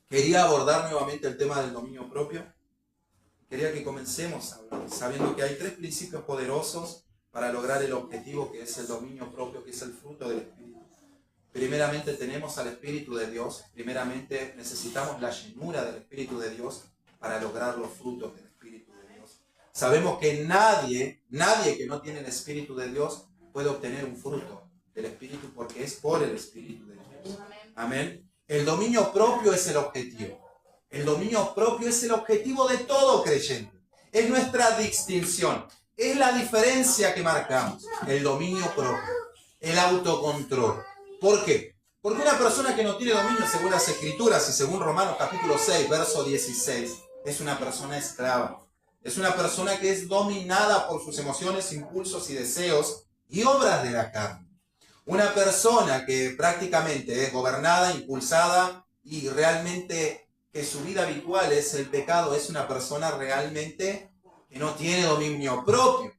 Quería abordar nuevamente el tema del dominio propio. Quería que comencemos sabiendo que hay tres principios poderosos para lograr el objetivo que es el dominio propio, que es el fruto del Espíritu. Primeramente tenemos al Espíritu de Dios. Primeramente necesitamos la llenura del Espíritu de Dios para lograr los frutos del Espíritu de Dios. Sabemos que nadie que no tiene el Espíritu de Dios puede obtener un fruto del Espíritu porque es por el Espíritu de Dios. Amén. El dominio propio es el objetivo. El dominio propio es el objetivo de todo creyente. Es nuestra distinción. Es la diferencia que marcamos. El dominio propio. El autocontrol. ¿Por qué? Porque una persona que no tiene dominio, según las Escrituras y según Romanos capítulo 6, verso 16, es una persona esclava. Es una persona que es dominada por sus emociones, impulsos y deseos y obras de la carne. Una persona que prácticamente es gobernada, impulsada y realmente que su vida habitual es el pecado, es una persona realmente que no tiene dominio propio.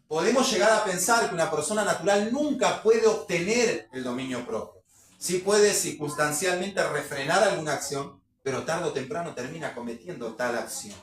Podemos llegar a pensar que una persona natural nunca puede obtener el dominio propio. Sí puede circunstancialmente refrenar alguna acción, pero tarde o temprano termina cometiendo tal acción,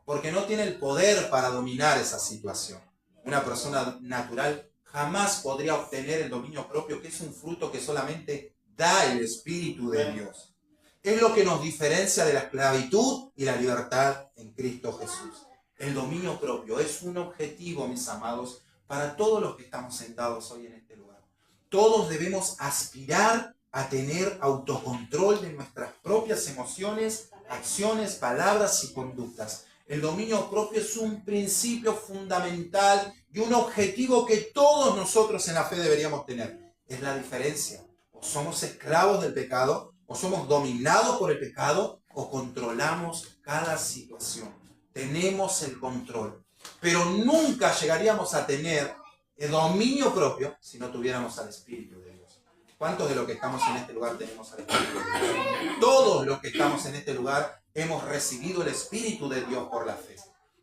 porque no tiene el poder para dominar esa situación. Una persona natural jamás podría obtener el dominio propio, que es un fruto que solamente da el Espíritu de Dios. Es lo que nos diferencia de la esclavitud y la libertad en Cristo Jesús. El dominio propio es un objetivo, mis amados, para todos los que estamos sentados hoy en este lugar. Todos debemos aspirar a tener autocontrol de nuestras propias emociones, acciones, palabras y conductas. El dominio propio es un principio fundamental y un objetivo que todos nosotros en la fe deberíamos tener. Es la diferencia. O somos esclavos del pecado, o somos dominados por el pecado, o controlamos cada situación. Tenemos el control. Pero nunca llegaríamos a tener el dominio propio si no tuviéramos al Espíritu de Dios. ¿Cuántos de los que estamos en este lugar tenemos al Espíritu de Dios? Todos los que estamos en este lugar hemos recibido el Espíritu de Dios por la fe.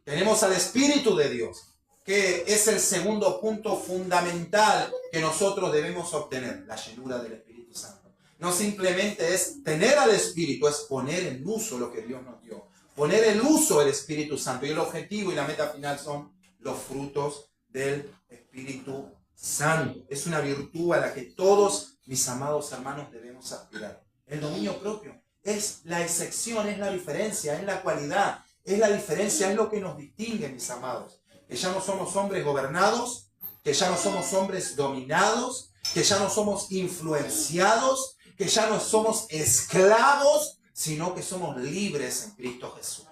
Tenemos al Espíritu de Dios, que es el segundo punto fundamental que nosotros debemos obtener, la llenura del Espíritu Santo. No simplemente es tener al Espíritu, es poner en uso lo que Dios nos dio. Poner en uso el Espíritu Santo. Y el objetivo y la meta final son los frutos del Espíritu Santo. Es una virtud a la que todos, mis amados hermanos, debemos aspirar. El dominio propio es la excepción, es la diferencia, es la cualidad, es la diferencia, es lo que nos distingue, mis amados. Que ya no somos hombres gobernados, que ya no somos hombres dominados, que ya no somos influenciados, que ya no somos esclavos, sino que somos libres en Cristo Jesús.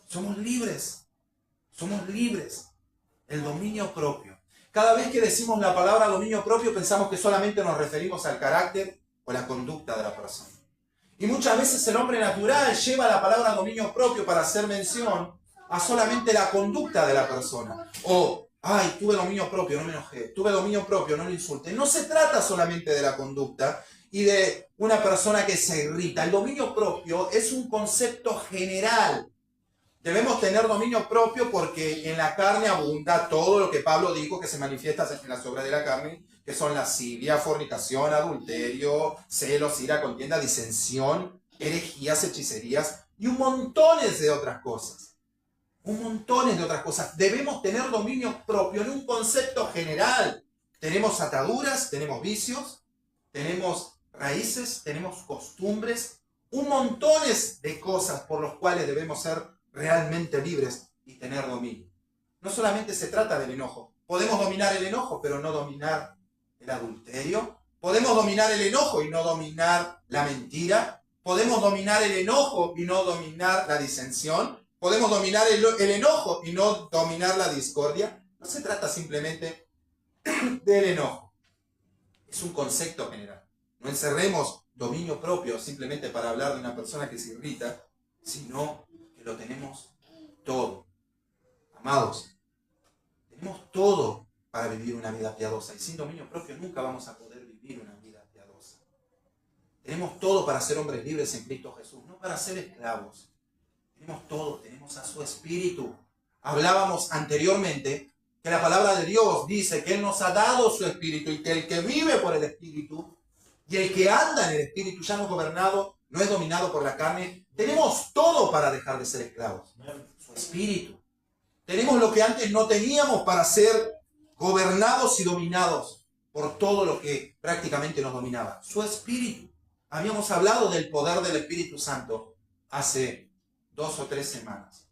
Somos libres. Somos libres. El dominio propio. Cada vez que decimos la palabra dominio propio, pensamos que solamente nos referimos al carácter o la conducta de la persona. Y muchas veces el hombre natural lleva la palabra dominio propio para hacer mención a solamente la conducta de la persona. O, ay, tuve dominio propio, no me enojé. Tuve dominio propio, no le insulté. No se trata solamente de la conducta y de una persona que se irrita. El dominio propio es un concepto general. Debemos tener dominio propio porque en la carne abunda todo lo que Pablo dijo que se manifiesta en las obras de la carne, que son lascivia, fornicación, adulterio, celos, ira, contienda, disensión, herejías, hechicerías y un montón de otras cosas. Un montón de otras cosas. Debemos tener dominio propio en un concepto general. Tenemos ataduras, tenemos vicios, tenemos raíces, tenemos costumbres, un montón de cosas por las cuales debemos ser realmente libres y tener dominio. No solamente se trata del enojo. Podemos dominar el enojo, pero no dominar el adulterio. Podemos dominar el enojo y no dominar la mentira. Podemos dominar el enojo y no dominar la disensión. Podemos dominar el enojo y no dominar la discordia. No se trata simplemente del enojo. Es un concepto general. No encerremos dominio propio simplemente para hablar de una persona que se irrita, sino que lo tenemos todo. Amados, tenemos todo para vivir una vida piadosa. Y sin dominio propio nunca vamos a poder vivir una vida piadosa. Tenemos todo para ser hombres libres en Cristo Jesús, no para ser esclavos. Tenemos todo, tenemos a su Espíritu. Hablábamos anteriormente que la palabra de Dios dice que Él nos ha dado su Espíritu y que el que vive por el Espíritu Y el que anda en el Espíritu ya no es gobernado, no es dominado por la carne. Tenemos todo para dejar de ser esclavos. Su Espíritu. Tenemos lo que antes no teníamos para ser gobernados y dominados por todo lo que prácticamente nos dominaba. Su Espíritu. Habíamos hablado del poder del Espíritu Santo hace 2 o 3 semanas.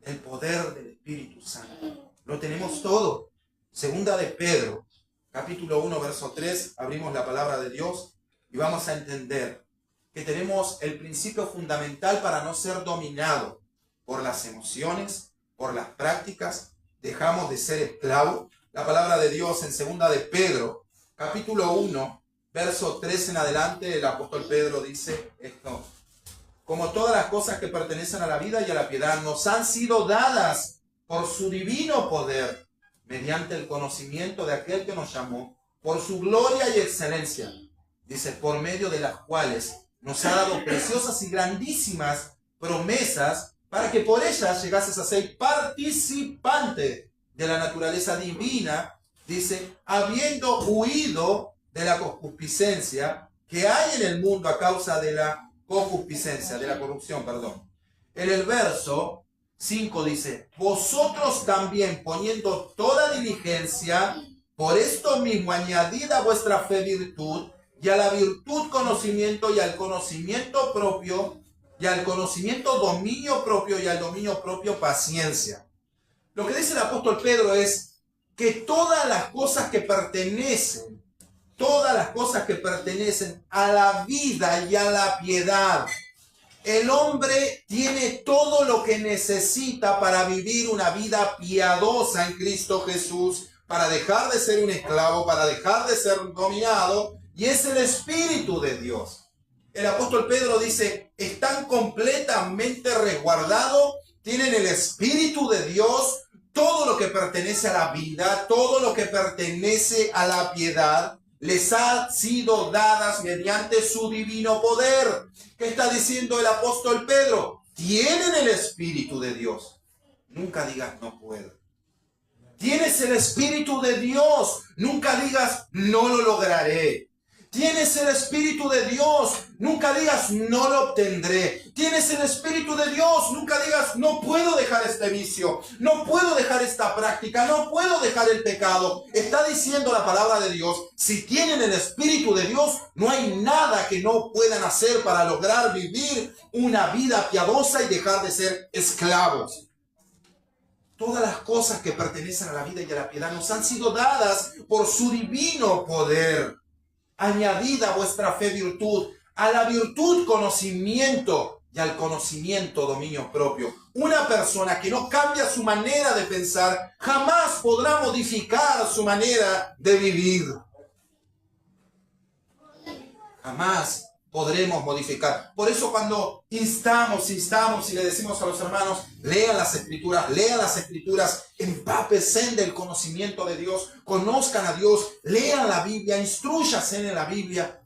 El poder del Espíritu Santo. Lo tenemos todo. Segunda de Pedro, capítulo 1, verso 3, abrimos la palabra de Dios y vamos a entender que tenemos el principio fundamental para no ser dominado por las emociones, por las prácticas. Dejamos de ser esclavos. La palabra de Dios en segunda de Pedro, capítulo 1, verso 3 en adelante, el apóstol Pedro dice esto: como todas las cosas que pertenecen a la vida y a la piedad nos han sido dadas por su divino poder, mediante el conocimiento de aquel que nos llamó, por su gloria y excelencia. Dice, por medio de las cuales nos ha dado preciosas y grandísimas promesas, para que por ellas llegases a ser participante de la naturaleza divina, dice, habiendo huido de la concupiscencia que hay en el mundo a causa de la concupiscencia, de la corrupción, perdón. En el verso 5 dice, vosotros también poniendo toda diligencia, por esto mismo añadid a vuestra fe virtud, y a la virtud conocimiento, y al conocimiento propio, y al conocimiento dominio propio, y al dominio propio paciencia. Lo que dice el apóstol Pedro es que todas las cosas que pertenecen a la vida y a la piedad, el hombre tiene todo lo que necesita para vivir una vida piadosa en Cristo Jesús, para dejar de ser un esclavo, para dejar de ser dominado, y es el Espíritu de Dios. El apóstol Pedro dice, están completamente resguardados, tienen el Espíritu de Dios, todo lo que pertenece a la vida, todo lo que pertenece a la piedad, les ha sido dadas mediante su divino poder. ¿Qué está diciendo el apóstol Pedro? Tienen el Espíritu de Dios. Nunca digas no puedo. Tienes el Espíritu de Dios. Nunca digas no lo lograré. Tienes el Espíritu de Dios. Nunca digas no lo obtendré. Tienes el Espíritu de Dios. Nunca digas no puedo dejar este vicio. No puedo dejar esta práctica. No puedo dejar el pecado. Está diciendo la palabra de Dios. Si tienen el Espíritu de Dios, no hay nada que no puedan hacer para lograr vivir una vida piadosa y dejar de ser esclavos. Todas las cosas que pertenecen a la vida y a la piedad nos han sido dadas por su divino poder. Añadid a vuestra fe virtud, a la virtud conocimiento y al conocimiento dominio propio. Una persona que no cambia su manera de pensar jamás podrá modificar su manera de vivir. Jamás podremos modificar. Por eso cuando instamos y le decimos a los hermanos, lean las escrituras, empápense del conocimiento de Dios, conozcan a Dios, lean la Biblia, instrúyanse en la Biblia.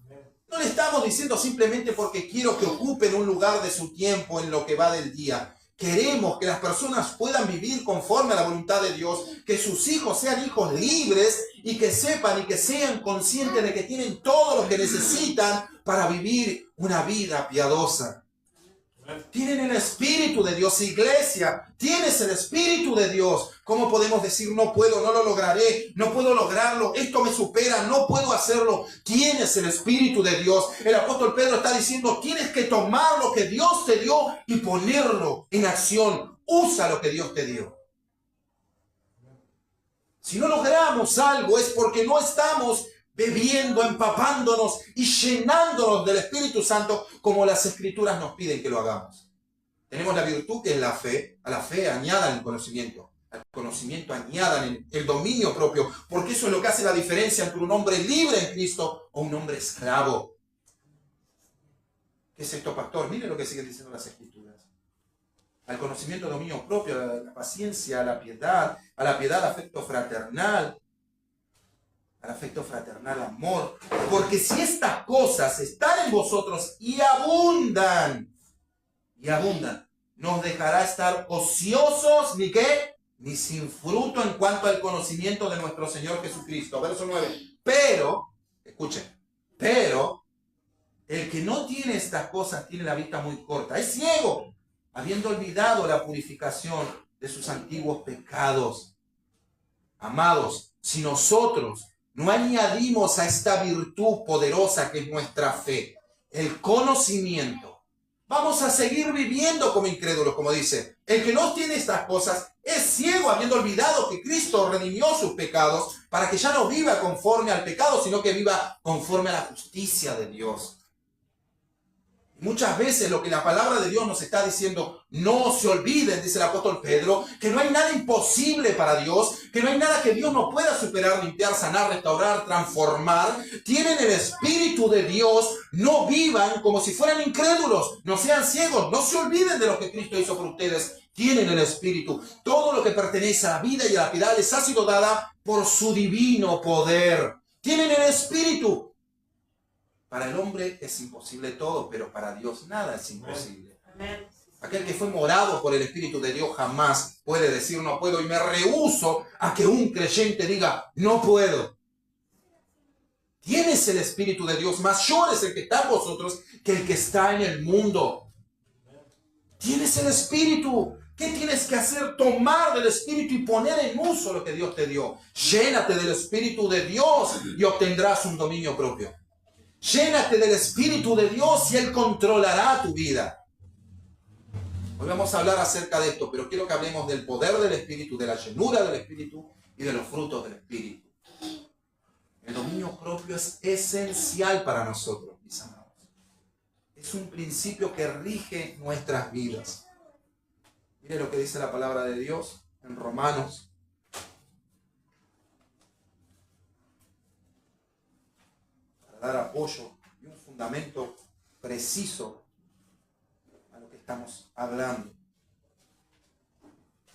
No le estamos diciendo simplemente porque quiero que ocupen un lugar de su tiempo en lo que va del día. Queremos que las personas puedan vivir conforme a la voluntad de Dios, que sus hijos sean hijos libres y que sepan y que sean conscientes de que tienen todo lo que necesitan para vivir una vida piadosa. Tienen el Espíritu de Dios, iglesia, tienes el Espíritu de Dios. ¿Cómo podemos decir no puedo, no lo lograré, no puedo lograrlo, esto me supera, no puedo hacerlo? Tienes el Espíritu de Dios. El apóstol Pedro está diciendo, tienes que tomar lo que Dios te dio y ponerlo en acción. Usa lo que Dios te dio. Si no logramos algo es porque no estamos bebiendo, empapándonos y llenándonos del Espíritu Santo como las Escrituras nos piden que lo hagamos. Tenemos la virtud que es la fe. A la fe añadan el conocimiento. Al conocimiento añadan el dominio propio, porque eso es lo que hace la diferencia entre un hombre libre en Cristo o un hombre esclavo. ¿Qué es esto, pastor? Mire lo que siguen diciendo las Escrituras. Al conocimiento, dominio propio, a la paciencia, a la piedad afecto fraternal, al afecto fraternal, amor. Porque si estas cosas están en vosotros y abundan, nos dejará estar ociosos, ¿ni qué? Ni sin fruto en cuanto al conocimiento de nuestro Señor Jesucristo. Verso 9. Pero, escuchen, Pero el que no tiene estas cosas tiene la vista muy corta. Es ciego, habiendo olvidado la purificación de sus antiguos pecados. Amados, si nosotros no añadimos a esta virtud poderosa que es nuestra fe, el conocimiento, vamos a seguir viviendo como incrédulos, como dice. El que no tiene estas cosas es ciego, habiendo olvidado que Cristo redimió sus pecados para que ya no viva conforme al pecado, sino que viva conforme a la justicia de Dios. Muchas veces lo que la palabra de Dios nos está diciendo, no se olviden, dice el apóstol Pedro, que no hay nada imposible para Dios, que no hay nada que Dios no pueda superar, limpiar, sanar, restaurar, transformar. Tienen el Espíritu de Dios, no vivan como si fueran incrédulos, no sean ciegos, no se olviden de lo que Cristo hizo por ustedes. Tienen el Espíritu. Todo lo que pertenece a la vida y a la piedad les ha sido dada por su divino poder. Tienen el Espíritu. Para el hombre es imposible todo, pero para Dios nada es imposible. Amén. Aquel que fue morado por el Espíritu de Dios jamás puede decir no puedo, y me rehúso a que un creyente diga no puedo. Tienes el Espíritu de Dios, mayor es el que está en vosotros que el que está en el mundo. Tienes el Espíritu. ¿Qué tienes que hacer? Tomar del Espíritu y poner en uso lo que Dios te dio. Llénate del Espíritu de Dios y obtendrás un dominio propio. Llénate del Espíritu de Dios y Él controlará tu vida. Hoy vamos a hablar acerca de esto, pero quiero que hablemos del poder del Espíritu, de la llenura del Espíritu y de los frutos del Espíritu. El dominio propio es esencial para nosotros, mis amados. Es un principio que rige nuestras vidas. Mire lo que dice la palabra de Dios en Romanos. Dar apoyo y un fundamento preciso a lo que estamos hablando.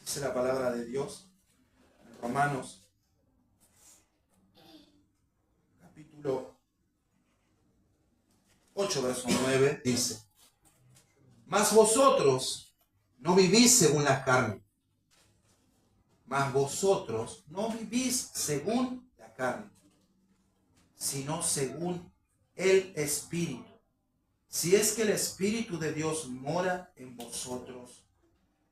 Dice la palabra de Dios en Romanos capítulo 8, verso 9, dice: mas vosotros no vivís según la carne, mas vosotros no vivís según la carne, sino según el Espíritu. Si es que el Espíritu de Dios mora en vosotros.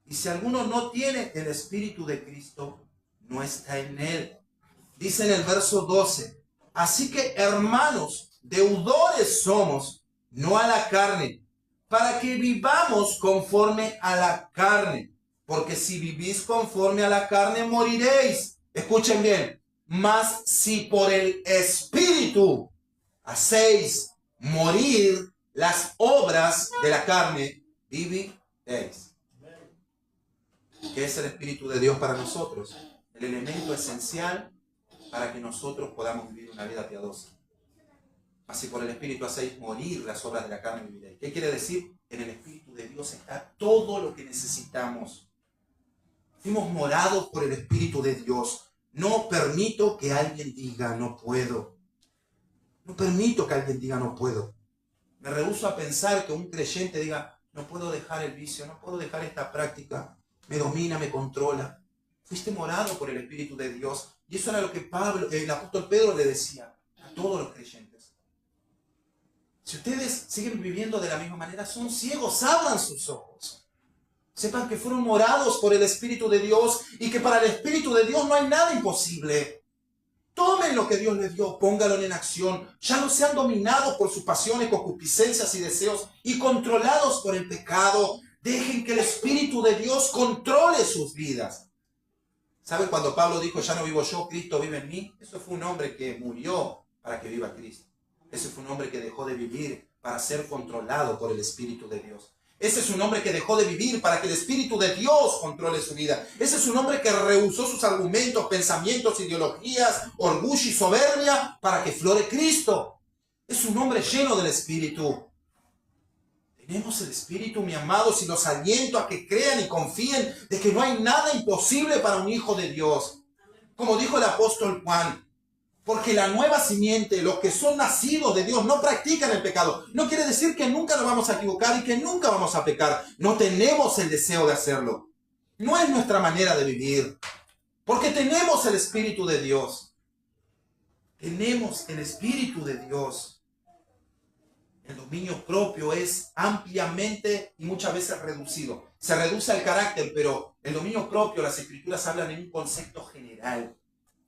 Y si alguno no tiene el Espíritu de Cristo, no está en él. Dice en el verso 12, así que hermanos, deudores somos, no a la carne, para que vivamos conforme a la carne. Porque si vivís conforme a la carne, moriréis. Escuchen bien. Mas si por el Espíritu hacéis morir las obras de la carne, viviréis. ¿Qué es el Espíritu de Dios para nosotros? El elemento esencial para que nosotros podamos vivir una vida piadosa. Mas si por el Espíritu hacéis morir las obras de la carne, viviréis. ¿Qué quiere decir? En el Espíritu de Dios está todo lo que necesitamos. Fuimos morados por el Espíritu de Dios. No permito que alguien diga no puedo. No permito que alguien diga no puedo. Me rehúso a pensar que un creyente diga no puedo dejar el vicio, no puedo dejar esta práctica. Me domina, me controla. Fuiste morado por el Espíritu de Dios. Y eso era lo que el apóstol Pedro le decía a todos los creyentes. Si ustedes siguen viviendo de la misma manera, son ciegos, abran sus ojos. Sepan que fueron morados por el Espíritu de Dios y que para el Espíritu de Dios no hay nada imposible. Tomen lo que Dios les dio, pónganlo en acción. Ya no sean dominados por sus pasiones, concupiscencias y deseos y controlados por el pecado. Dejen que el Espíritu de Dios controle sus vidas. ¿Saben cuando Pablo dijo, ya no vivo yo, Cristo vive en mí? Eso fue un hombre que murió para que viva Cristo. Ese fue un hombre que dejó de vivir para ser controlado por el Espíritu de Dios. Ese es un hombre que dejó de vivir para que el Espíritu de Dios controle su vida. Ese es un hombre que rehusó sus argumentos, pensamientos, ideologías, orgullo y soberbia para que flore Cristo. Es un hombre lleno del Espíritu. Tenemos el Espíritu, mi amados, y los aliento a que crean y confíen de que no hay nada imposible para un hijo de Dios. Como dijo el apóstol Juan, porque la nueva simiente, los que son nacidos de Dios, no practican el pecado. No quiere decir que nunca nos vamos a equivocar y que nunca vamos a pecar. No tenemos el deseo de hacerlo. No es nuestra manera de vivir. Porque tenemos el Espíritu de Dios. Tenemos el Espíritu de Dios. El dominio propio es ampliamente y muchas veces reducido. Se reduce al carácter, pero el dominio propio, las Escrituras hablan en un concepto general.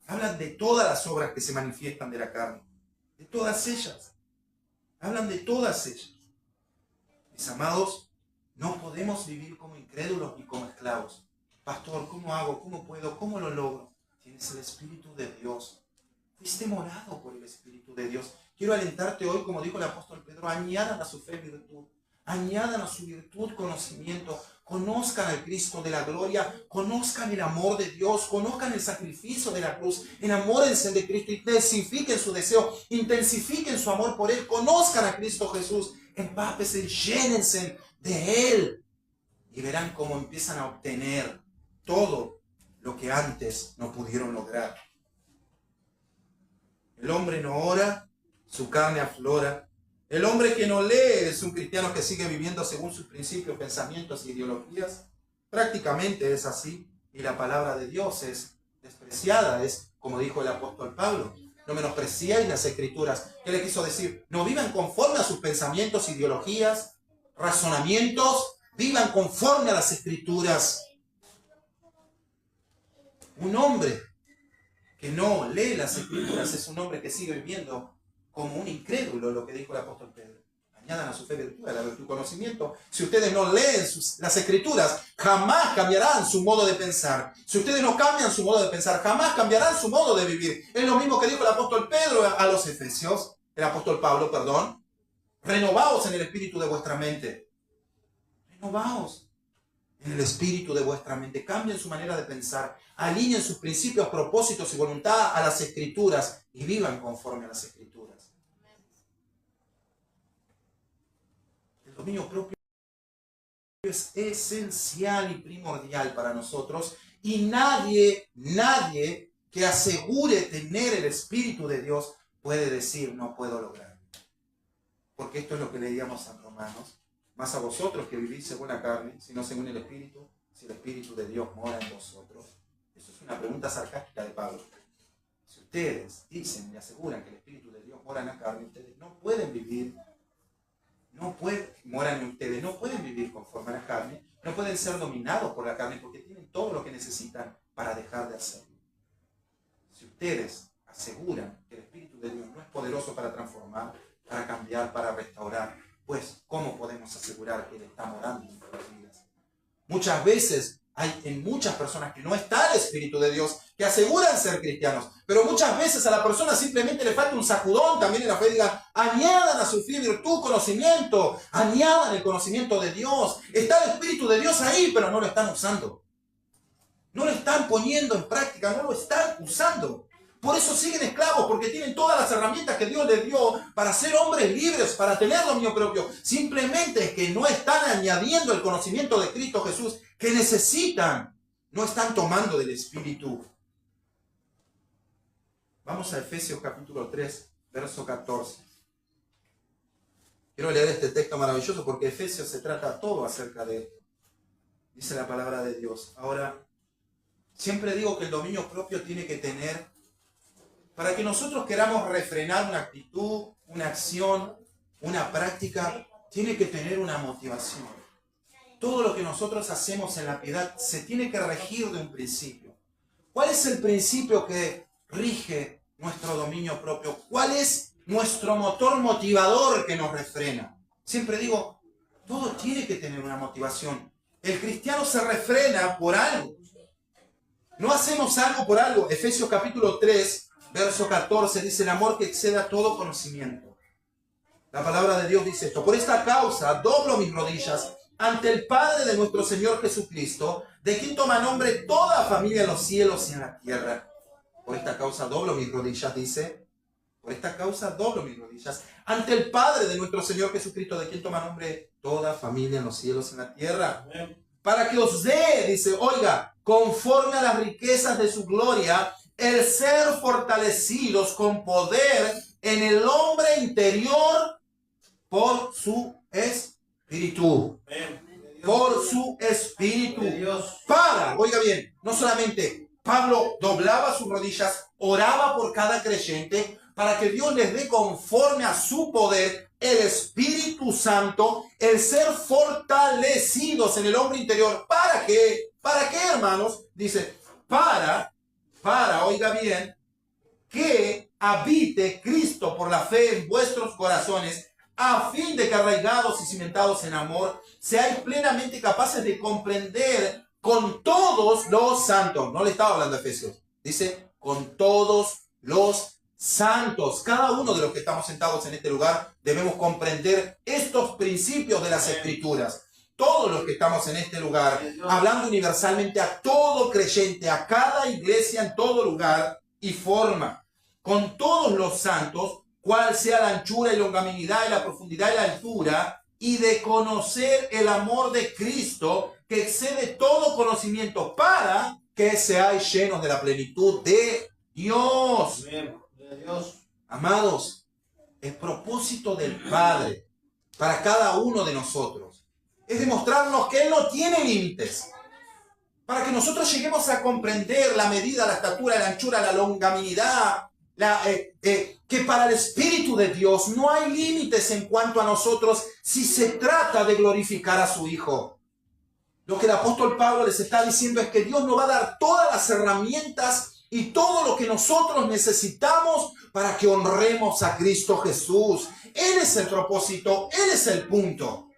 Hablan de todas las obras que se manifiestan de la carne. De todas ellas. Hablan de todas ellas. Mis amados, no podemos vivir como incrédulos ni como esclavos. Pastor, ¿cómo hago? ¿Cómo puedo? ¿Cómo lo logro? Tienes el Espíritu de Dios. Fuiste morado por el Espíritu de Dios. Quiero alentarte hoy, como dijo el apóstol Pedro, añadan a su fe virtud. Añadan a su virtud conocimiento. Conozcan al Cristo de la gloria. Conozcan el amor de Dios. Conozcan el sacrificio de la cruz. Enamórense de Cristo. Intensifiquen su deseo. Intensifiquen su amor por Él. Conozcan a Cristo Jesús. Empápense, llénense de Él. Y verán cómo empiezan a obtener todo lo que antes no pudieron lograr. El hombre no ora, su carne aflora. El hombre que no lee es un cristiano que sigue viviendo según sus principios, pensamientos e ideologías. Prácticamente es así. Y la palabra de Dios es despreciada. Es como dijo el apóstol Pablo. No menospreciéis las Escrituras. ¿Qué le quiso decir? No vivan conforme a sus pensamientos, ideologías, razonamientos. Vivan conforme a las Escrituras. Un hombre que no lee las Escrituras es un hombre que sigue viviendo como un incrédulo, lo que dijo el apóstol Pedro. Añadan a su fe virtud, a la virtud conocimiento. Si ustedes no leen las Escrituras, jamás cambiarán su modo de pensar. Si ustedes no cambian su modo de pensar, jamás cambiarán su modo de vivir. Es lo mismo que dijo el apóstol Pedro a los Efesios, el apóstol Pablo, perdón. Renovaos en el espíritu de vuestra mente. Renovaos en el espíritu de vuestra mente. Cambien su manera de pensar. Alineen sus principios, propósitos y voluntad a las Escrituras y vivan conforme a las Escrituras. El dominio propio es esencial y primordial para nosotros y nadie que asegure tener el Espíritu de Dios puede decir no puedo lograrlo. Porque esto es lo que leíamos en Romanos. Más a vosotros que vivís según la carne, sino según el Espíritu, si el Espíritu de Dios mora en vosotros. Eso es una pregunta sarcástica de Pablo. Si ustedes dicen y aseguran que el Espíritu de Dios mora en la carne, ustedes no pueden vivir, moran en ustedes, no pueden vivir conforme a la carne, no pueden ser dominados por la carne porque tienen todo lo que necesitan para dejar de hacerlo. Si ustedes aseguran que el Espíritu de Dios no es poderoso para transformar, para cambiar, para restaurar, pues ¿cómo podemos asegurar que Él está morando en nuestras vidas? Muchas veces hay en muchas personas que no está el Espíritu de Dios, que aseguran ser cristianos, pero muchas veces a la persona simplemente le falta un sacudón también en la fe. Digan, añadan a su fe virtud, conocimiento, añadan el conocimiento de Dios. Está el Espíritu de Dios ahí, pero no lo están usando. No lo están poniendo en práctica, no lo están usando. Por eso siguen esclavos, porque tienen todas las herramientas que Dios les dio para ser hombres libres, para tener dominio propio. Simplemente es que no están añadiendo el conocimiento de Cristo Jesús que necesitan. No están tomando del Espíritu. Vamos a Efesios capítulo 3, verso 14. Quiero leer este texto maravilloso porque Efesios se trata todo acerca de esto. Dice la palabra de Dios. Ahora, siempre digo que el dominio propio tiene que tener, para que nosotros queramos refrenar una actitud, una acción, una práctica, tiene que tener una motivación. Todo lo que nosotros hacemos en la piedad se tiene que regir de un principio. ¿Cuál es el principio que rige nuestro dominio propio? ¿Cuál es nuestro motor motivador que nos refrena? Siempre digo, todo tiene que tener una motivación. El cristiano se refrena por algo. No hacemos algo por algo. Efesios capítulo 3, verso 14 dice, el amor que excede a todo conocimiento. La palabra de Dios dice esto. Por esta causa doblo mis rodillas ante el Padre de nuestro Señor Jesucristo, de quien toma nombre toda familia en los cielos y en la tierra. Por esta causa doblo mis rodillas, dice. Por esta causa doblo mis rodillas ante el Padre de nuestro Señor Jesucristo, de quien toma nombre toda familia en los cielos y en la tierra. Para que os dé, dice, oiga, conforme a las riquezas de su gloria, el ser fortalecidos con poder en el hombre interior por su Espíritu. Por su Espíritu. Para, oiga bien, no solamente Pablo doblaba sus rodillas, oraba por cada creyente, para que Dios les dé conforme a su poder el Espíritu Santo, el ser fortalecidos en el hombre interior. ¿Para qué? ¿Para qué, hermanos? Dice, para, oiga bien, que habite Cristo por la fe en vuestros corazones, a fin de que arraigados y cimentados en amor, seáis plenamente capaces de comprender con todos los santos. No le estaba hablando a Efesios. Dice, con todos los santos. Cada uno de los que estamos sentados en este lugar debemos comprender estos principios de las Escrituras. Todos los que estamos en este lugar, hablando universalmente a todo creyente, a cada iglesia en todo lugar y forma. Con todos los santos, cuál sea la anchura y longanimidad y la profundidad y la altura, y de conocer el amor de Cristo que excede todo conocimiento, para que seáis llenos de la plenitud de Dios. Amados, el propósito del Padre para cada uno de nosotros es demostrarnos que Él no tiene límites, para que nosotros lleguemos a comprender la medida, la estatura, la anchura, la longanimidad, que para el Espíritu de Dios no hay límites en cuanto a nosotros si se trata de glorificar a su Hijo. Lo que el apóstol Pablo les está diciendo es que Dios nos va a dar todas las herramientas y todo lo que nosotros necesitamos para que honremos a Cristo Jesús. Él es el propósito, Él es el punto.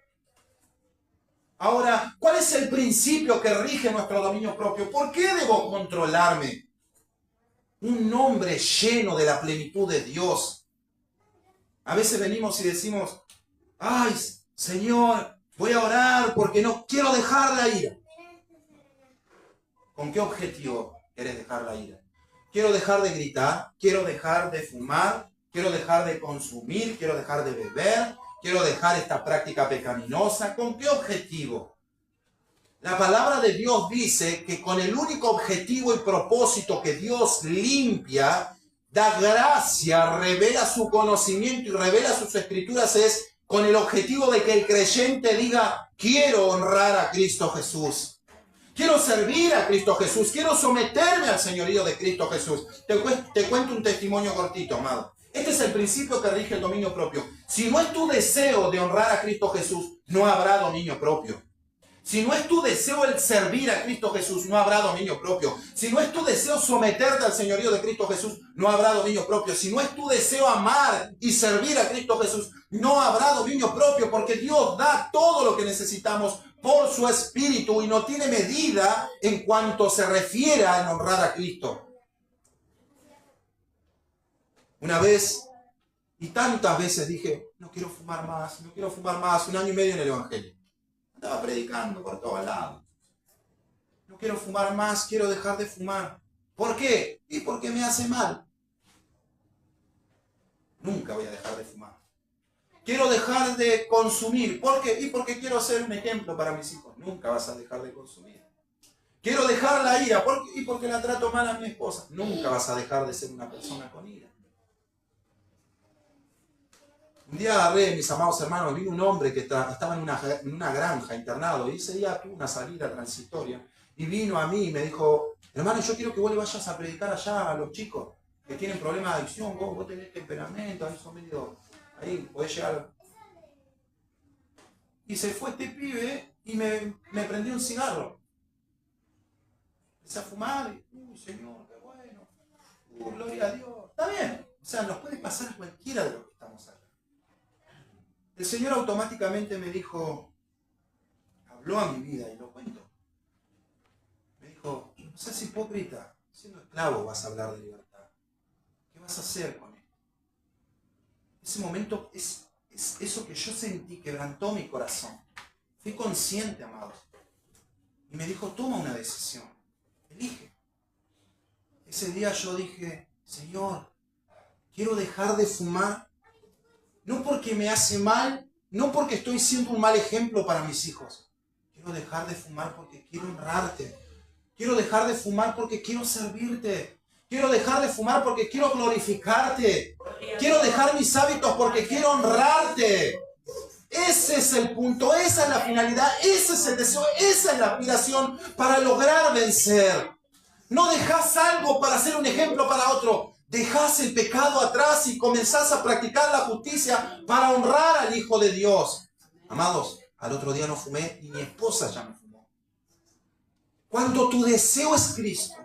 Ahora, ¿cuál es el principio que rige nuestro dominio propio? ¿Por qué debo controlarme? Un hombre lleno de la plenitud de Dios. A veces venimos y decimos, ay, Señor, voy a orar porque no quiero dejar la ira. ¿Con qué objetivo quieres dejar la ira? Quiero dejar de gritar, quiero dejar de fumar, quiero dejar de consumir, quiero dejar de beber, quiero dejar esta práctica pecaminosa. ¿Con qué objetivo? La palabra de Dios dice que con el único objetivo y propósito que Dios limpia, da gracia, revela su conocimiento y revela sus escrituras, es con el objetivo de que el creyente diga, quiero honrar a Cristo Jesús. Quiero servir a Cristo Jesús. Quiero someterme al señorío de Cristo Jesús. Te cuento un testimonio cortito, amado. Este es el principio que rige el dominio propio. Si no es tu deseo de honrar a Cristo Jesús, no habrá dominio propio. Si no es tu deseo el servir a Cristo Jesús, no habrá dominio propio. Si no es tu deseo someterte al señorío de Cristo Jesús, no habrá dominio propio. Si no es tu deseo amar y servir a Cristo Jesús, no habrá dominio propio, porque Dios da todo lo que necesitamos por su Espíritu y no tiene medida en cuanto se refiere a honrar a Cristo. Una vez, y tantas veces dije, no quiero fumar más, 1 año y medio en el Evangelio. Estaba predicando por todos lados. No quiero fumar más, quiero dejar de fumar. ¿Por qué? Y porque me hace mal. Nunca voy a dejar de fumar. Quiero dejar de consumir. ¿Por qué? Y porque quiero ser un ejemplo para mis hijos. Nunca vas a dejar de consumir. Quiero dejar la ira. ¿Por qué? Y porque la trato mal a mi esposa. Nunca vas a dejar de ser una persona con ira. Un día, mis amados hermanos, vino un hombre que estaba en una granja internado y ese día tuvo una salida transitoria y vino a mí y me dijo, hermano, yo quiero que vos le vayas a predicar allá a los chicos que tienen problemas de adicción, vos tenés temperamento, ahí son medio, ahí podés llegar. Y se fue este pibe y me prendió un cigarro. Empecé a fumar y, uy, Señor, qué bueno, gloria a Dios. Está bien, o sea, nos puede pasar a cualquiera de los que estamos acá. El Señor automáticamente me dijo, habló a mi vida y lo cuento. Me dijo, no seas hipócrita, siendo esclavo vas a hablar de libertad. ¿Qué vas a hacer con él? Ese momento es eso que yo sentí, quebrantó mi corazón. Fui consciente, amados. Y me dijo, toma una decisión, elige. Ese día yo dije, Señor, quiero dejar de fumar. No porque me hace mal, no porque estoy siendo un mal ejemplo para mis hijos. Quiero dejar de fumar porque quiero honrarte. Quiero dejar de fumar porque quiero servirte. Quiero dejar de fumar porque quiero glorificarte. Quiero dejar mis hábitos porque quiero honrarte. Ese es el punto, esa es la finalidad, ese es el deseo, esa es la aspiración para lograr vencer. No dejas algo para ser un ejemplo para otro. Dejás el pecado atrás y comenzás a practicar la justicia para honrar al Hijo de Dios. Amados, al otro día no fumé y mi esposa ya no fumó. Cuando tu deseo es Cristo,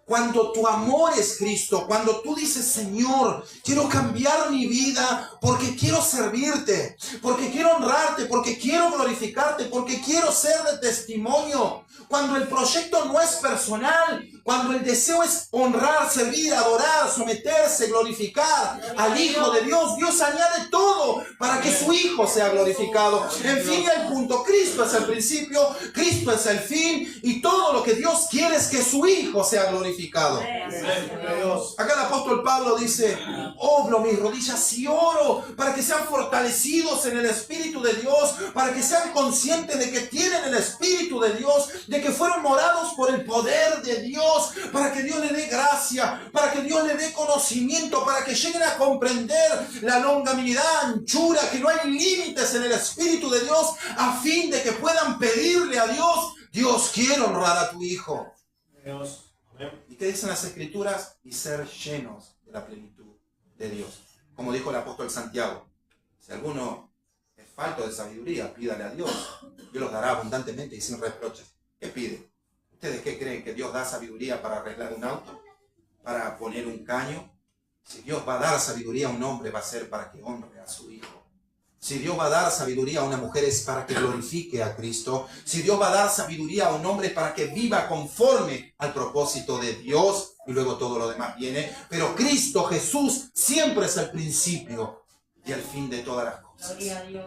cuando tu amor es Cristo, cuando tú dices, Señor, quiero cambiar mi vida porque quiero servirte, porque quiero honrarte, porque quiero glorificarte, porque quiero ser de testimonio. Cuando el proyecto no es personal, cuando el deseo es honrar, servir, adorar, someterse, glorificar al Hijo de Dios, Dios añade todo para que su Hijo sea glorificado. En fin y al punto, Cristo es el principio, Cristo es el fin, y todo lo que Dios quiere es que su Hijo sea glorificado. Acá el apóstol Pablo dice, doblo mis rodillas y oro para que sean fortalecidos en el Espíritu de Dios, para que sean conscientes de que tienen el Espíritu de Dios, de que fueron morados por el poder de Dios, para que Dios le dé gracia, para que Dios le dé conocimiento, para que lleguen a comprender la longanimidad, anchura, que no hay límites en el Espíritu de Dios, a fin de que puedan pedirle a Dios, Dios, quiero honrar a tu Hijo. Dios. ¿Y qué dicen las Escrituras? Y ser llenos de la plenitud de Dios. Como dijo el apóstol Santiago, si alguno es falto de sabiduría, pídale a Dios. Dios los dará abundantemente y sin reproches. ¿Qué pide? ¿Ustedes qué creen? ¿Que Dios da sabiduría para arreglar un auto? ¿Para poner un caño? Si Dios va a dar sabiduría a un hombre, va a ser para que honre a su Hijo. Si Dios va a dar sabiduría a una mujer, es para que glorifique a Cristo. Si Dios va a dar sabiduría a un hombre, es para que viva conforme al propósito de Dios, y luego todo lo demás viene. Pero Cristo Jesús siempre es el principio y el fin de todas las cosas. Gloria a Dios.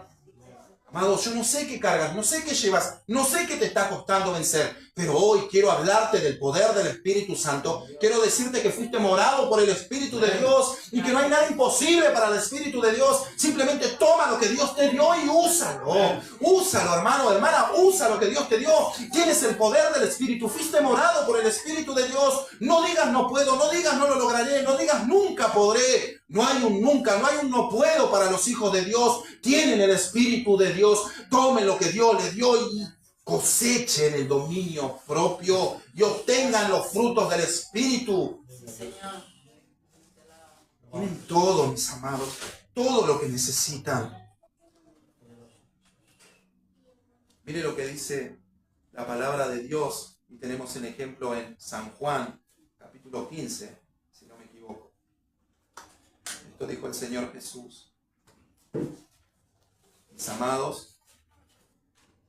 Amados, yo no sé qué cargas, no sé qué llevas, no sé qué te está costando vencer, pero hoy quiero hablarte del poder del Espíritu Santo. Quiero decirte que fuiste morado por el Espíritu de Dios y que no hay nada imposible para el Espíritu de Dios. Simplemente toma lo que Dios te dio y úsalo. Úsalo, hermano, hermana, usa lo que Dios te dio. Tienes el poder del Espíritu, fuiste morado por el Espíritu de Dios. No digas no puedo, no digas no lo lograré, no digas nunca podré. No hay un nunca, no hay un no puedo para los hijos de Dios. Tienen el Espíritu de Dios. Tomen lo que Dios les dio y cosechen el dominio propio y obtengan los frutos del Espíritu. Señor. Tienen todo, mis amados, todo lo que necesitan. Mire lo que dice la palabra de Dios, y tenemos el ejemplo en San Juan, capítulo 15, si no me equivoco. Esto dijo el Señor Jesús. Mis amados,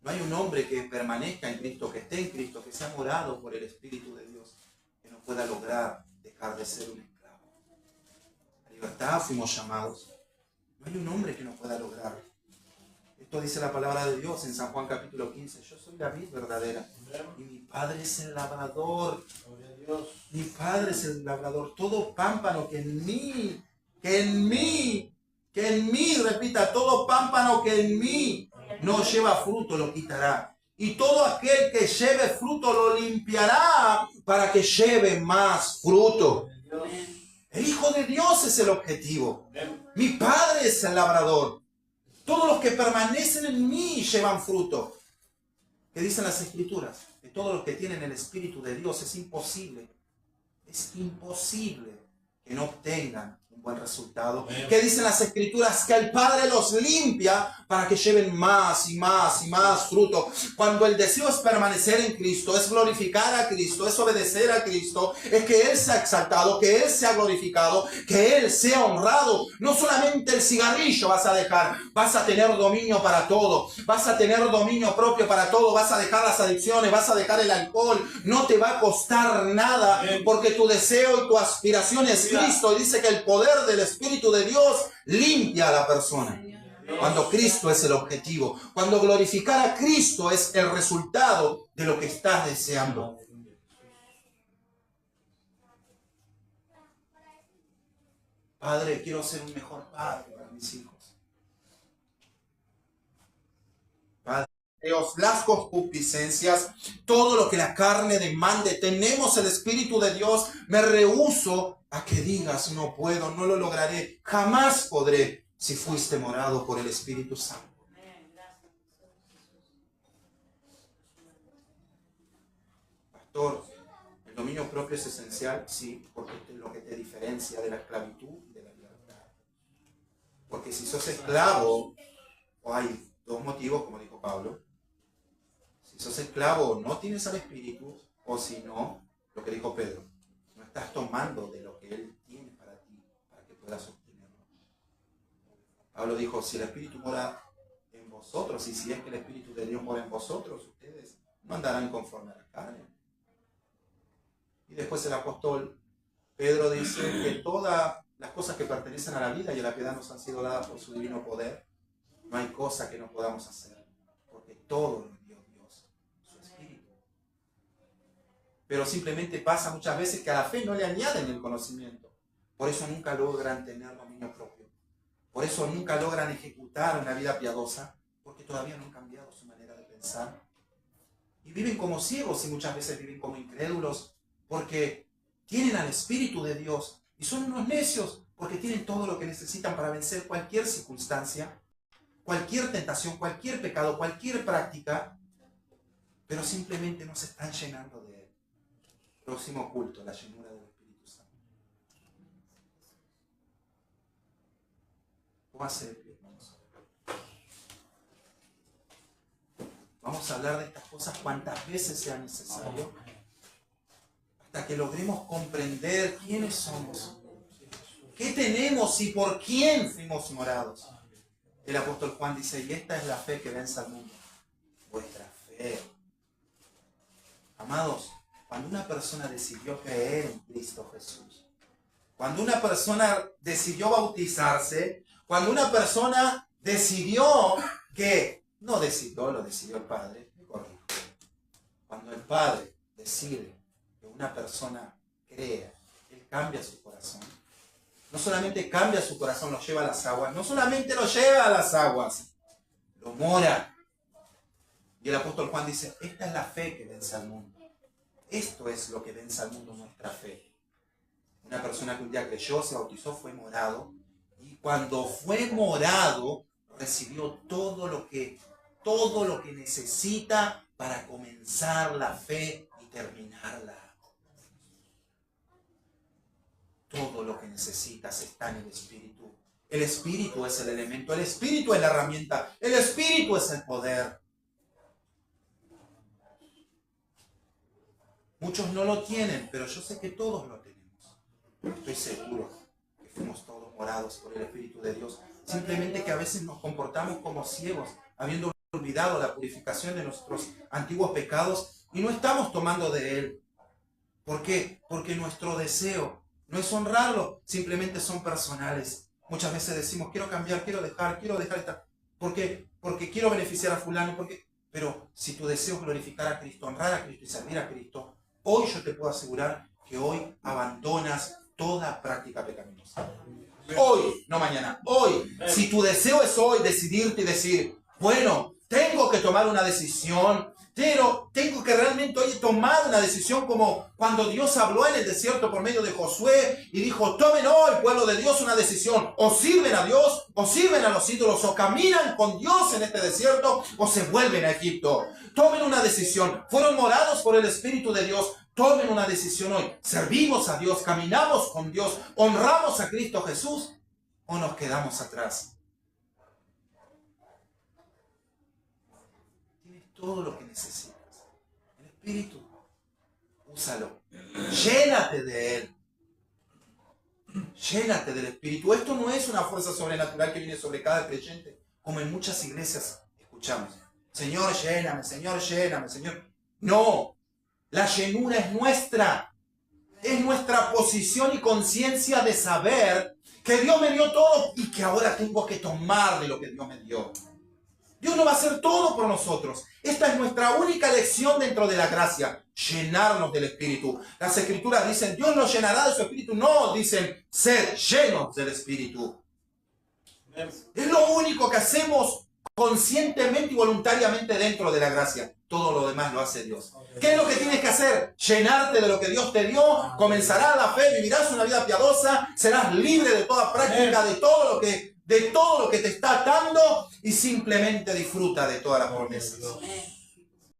no hay un hombre que permanezca en Cristo, que esté en Cristo, que sea morado por el Espíritu de Dios, que no pueda lograr dejar de ser un esclavo. A libertad fuimos llamados. No hay un hombre que no pueda lograrlo. Esto dice la palabra de Dios en San Juan capítulo 15. Yo soy la vid verdadera y mi Padre es el labrador. Mi Padre es el labrador. Todo pámpano que en mí, repita, todo pámpano que en mí no lleva fruto lo quitará. Y todo aquel que lleve fruto lo limpiará para que lleve más fruto. El Hijo de Dios es el objetivo. Mi Padre es el labrador. Todos los que permanecen en mí llevan fruto. ¿Qué dicen las Escrituras? Que todos los que tienen el Espíritu de Dios es imposible que no obtengan un buen resultado. ¿Qué dicen las Escrituras? Que el Padre los limpia para que lleven más y más y más fruto. Cuando el deseo es permanecer en Cristo, es glorificar a Cristo, es obedecer a Cristo, es que Él sea exaltado, que Él sea glorificado, que Él sea honrado. No solamente el cigarrillo vas a dejar, vas a tener dominio para todo, vas a tener dominio propio para todo, vas a dejar las adicciones, vas a dejar el alcohol, no te va a costar nada, porque tu deseo y tu aspiración es Cristo. Y dice que el poder del Espíritu de Dios limpia a la persona. Cuando Cristo es el objetivo, cuando glorificar a Cristo es el resultado de lo que estás deseando. Padre, quiero ser un mejor padre para mis hijos. Padre, Dios, las concupiscencias, todo lo que la carne demande, tenemos el Espíritu de Dios. Me rehúso a que digas no puedo, no lo lograré, jamás podré. Si fuiste morado por el Espíritu Santo. Pastor, el dominio propio es esencial, sí, porque es lo que te diferencia. diferencia de la esclavitud y de la libertad. Porque si sos esclavo, o hay dos motivos, como dijo Pablo. Si sos esclavo, no tienes al Espíritu, o si no, lo que dijo Pedro, no estás tomando de lo que Él tiene para ti, para que puedas obtenerlo. Pablo dijo, si el Espíritu mora en vosotros, y si es que el Espíritu de Dios mora en vosotros, ustedes no andarán conforme a la carne. Y después el apóstol Pedro dice que todas las cosas que pertenecen a la vida y a la piedad nos han sido dadas por su divino poder. No hay cosa que no podamos hacer, porque todo lo dio Dios, su Espíritu. Pero simplemente pasa muchas veces que a la fe no le añaden el conocimiento. Por eso nunca logran tener dominio propio. Por eso nunca logran ejecutar una vida piadosa, porque todavía no han cambiado su manera de pensar. Y viven como ciegos y muchas veces viven como incrédulos, porque tienen al Espíritu de Dios y son unos necios, porque tienen todo lo que necesitan para vencer cualquier circunstancia, cualquier tentación, cualquier pecado, cualquier práctica, pero simplemente no se están llenando de Él. Próximo culto, la llenura del Espíritu Santo. Póngase de pie, hermanos. Vamos a hablar de estas cosas cuantas veces sea necesario, hasta que logremos comprender quiénes somos, qué tenemos y por quién fuimos morados. El apóstol Juan dice, y esta es la fe que vence al mundo, vuestra fe. Amados, cuando una persona decidió creer en Cristo Jesús, cuando una persona decidió bautizarse, cuando una persona decidió que, no decidió, lo decidió el Padre, me corrijo. Cuando el Padre decide que una persona crea, Él cambia su corazón. No solamente cambia su corazón, lo lleva a las aguas. No solamente lo lleva a las aguas, lo mora. Y el apóstol Juan dice, esta es la fe que vence al mundo. Esto es lo que vence al mundo, nuestra fe. Una persona que un día creyó, se bautizó, fue morado. Y cuando fue morado, recibió todo lo que necesita para comenzar la fe y terminarla. Todo lo que necesitas está en el Espíritu. El Espíritu es el elemento, el Espíritu es la herramienta, el Espíritu es el poder. Muchos no lo tienen, pero yo sé que todos lo tenemos. Estoy seguro que fuimos todos morados por el Espíritu de Dios. Simplemente que a veces nos comportamos como ciegos, habiendo olvidado la purificación de nuestros antiguos pecados y no estamos tomando de Él. ¿Por qué? Porque nuestro deseo no es honrarlo, simplemente son personales. Muchas veces decimos, quiero cambiar, quiero dejar esta. ¿Por qué? Porque quiero beneficiar a fulano. Pero si tu deseo es glorificar a Cristo, honrar a Cristo y servir a Cristo, hoy yo te puedo asegurar que hoy abandonas toda práctica pecaminosa. Hoy, no mañana, hoy. Si tu deseo es hoy decidirte y decir, bueno, tengo que tomar una decisión, pero tengo que realmente hoy tomar una decisión como cuando Dios habló en el desierto por medio de Josué y dijo, tomen hoy, pueblo de Dios, una decisión. O sirven a Dios, o sirven a los ídolos, o caminan con Dios en este desierto, o se vuelven a Egipto. Tomen una decisión. Fueron morados por el Espíritu de Dios. Tomen una decisión hoy. ¿Servimos a Dios? ¿Caminamos con Dios? ¿Honramos a Cristo Jesús? ¿O nos quedamos atrás? Todo lo que necesitas. El Espíritu, úsalo. Llénate de Él. Llénate del Espíritu. Esto no es una fuerza sobrenatural que viene sobre cada creyente, como en muchas iglesias escuchamos. Señor, lléname, Señor, lléname, Señor. No, la llenura es nuestra. Es nuestra posición y conciencia de saber que Dios me dio todo y que ahora tengo que tomar de lo que Dios me dio. Dios no va a hacer todo por nosotros. Esta es nuestra única lección dentro de la gracia. Llenarnos del Espíritu. Las Escrituras dicen, Dios nos llenará de su Espíritu. No, dicen, sed llenos del Espíritu. Es lo único que hacemos conscientemente y voluntariamente dentro de la gracia. Todo lo demás lo hace Dios. ¿Qué es lo que tienes que hacer? Llenarte de lo que Dios te dio. Comenzarás la fe, vivirás una vida piadosa. Serás libre de toda práctica, de todo lo que te está atando y simplemente disfruta de todas las promesas.